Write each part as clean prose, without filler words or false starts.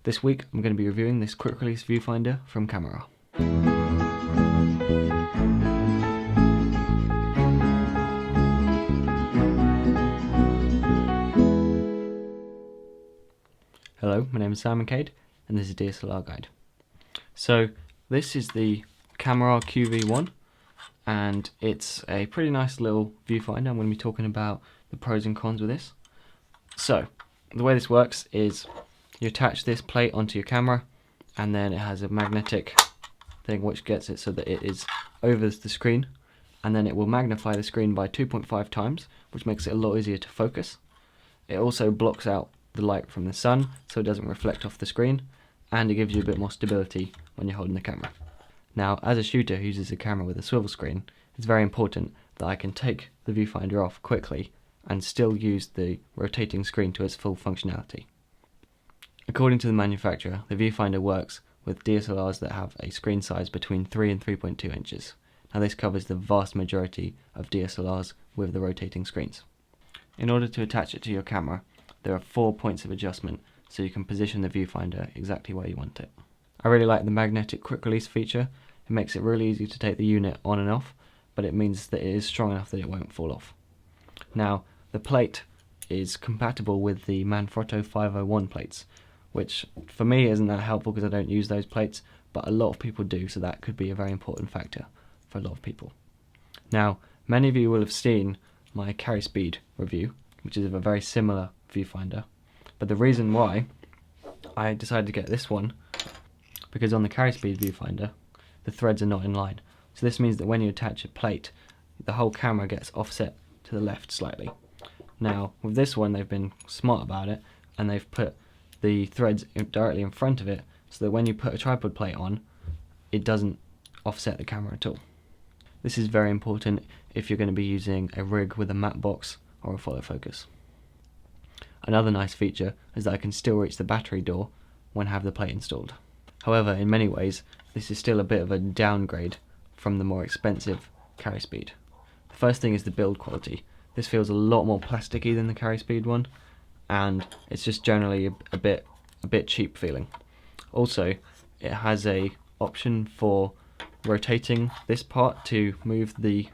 This week I'm going to be reviewing this quick release viewfinder from Kamerar. Hello, my name is Simon Cade and this is DSLRguide. So this is the Kamerar QV-1 and it's a pretty nice little viewfinder. I'm going to be talking about the pros and cons with this. So the way this works is you attach this plate onto your camera and then it has a magnetic thing which gets it so that it is over the screen, and then it will magnify the screen by 2.5 times, which makes it a lot easier to focus. It also blocks out the light from the sun so it doesn't reflect off the screen, and it gives you a bit more stability when you're holding the camera. Now, as a shooter who uses a camera with a swivel screen, it's very important that I can take the viewfinder off quickly and still use the rotating screen to its full functionality. According to the manufacturer, the viewfinder works with DSLRs that have a screen size between 3 and 3.2 inches. Now this covers the vast majority of DSLRs with the rotating screens. In order to attach it to your camera, there are 4 points of adjustment so you can position the viewfinder exactly where you want it. I really like the magnetic quick release feature. It makes it really easy to take the unit on and off, but it means that it is strong enough that it won't fall off. Now, the plate is compatible with the Manfrotto 501 plates, which for me isn't that helpful because I don't use those plates, but a lot of people do, so that could be a very important factor for a lot of people. Now, many of you will have seen my carry speed review, which is of a very similar viewfinder, but the reason why I decided to get this one, because on the carry speed viewfinder, the threads are not in line. So this means that when you attach a plate, the whole camera gets offset to the left slightly. Now, with this one, they've been smart about it, and they've put the threads directly in front of it so that when you put a tripod plate on, it doesn't offset the camera at all. This is very important if you're going to be using a rig with a matte box or a follow focus. Another nice feature is that I can still reach the battery door when I have the plate installed. However, in many ways, this is still a bit of a downgrade from the more expensive carry speed. The first thing is the build quality. This feels a lot more plasticky than the carry speed one, and it's just generally a bit cheap feeling. Also, it has a option for rotating this part to move the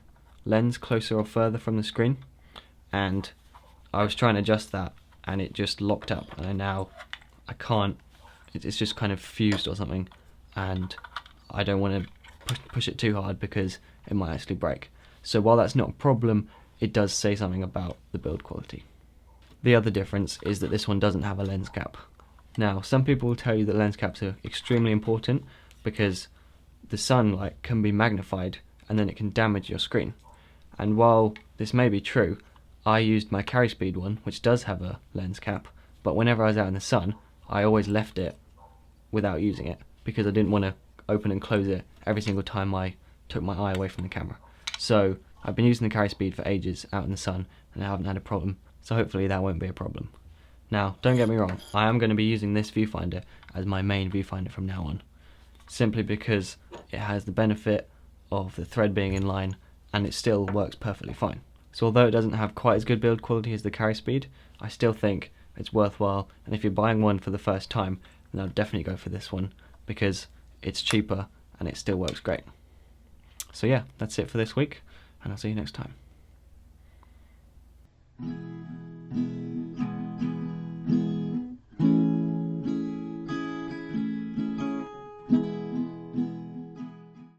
lens closer or further from the screen, and I was trying to adjust that and it just locked up, and I can't, it's just kind of fused or something, and I don't want to push it too hard because it might actually break. So while that's not a problem, it does say something about the build quality. The other difference is that this one doesn't have a lens cap. Now, some people will tell you that lens caps are extremely important because the sunlight can be magnified and then it can damage your screen. And while this may be true, I used my carry speed one, which does have a lens cap, but whenever I was out in the sun, I always left it without using it because I didn't want to open and close it every single time I took my eye away from the camera. So I've been using the carry speed for ages out in the sun and I haven't had a problem. So hopefully that won't be a problem. Now, don't get me wrong, I am going to be using this viewfinder as my main viewfinder from now on, simply because it has the benefit of the thread being in line and it still works perfectly fine. So although it doesn't have quite as good build quality as the carry speed, I still think it's worthwhile, and if you're buying one for the first time, then I'll definitely go for this one because it's cheaper and it still works great. So yeah, that's it for this week, and I'll see you next time.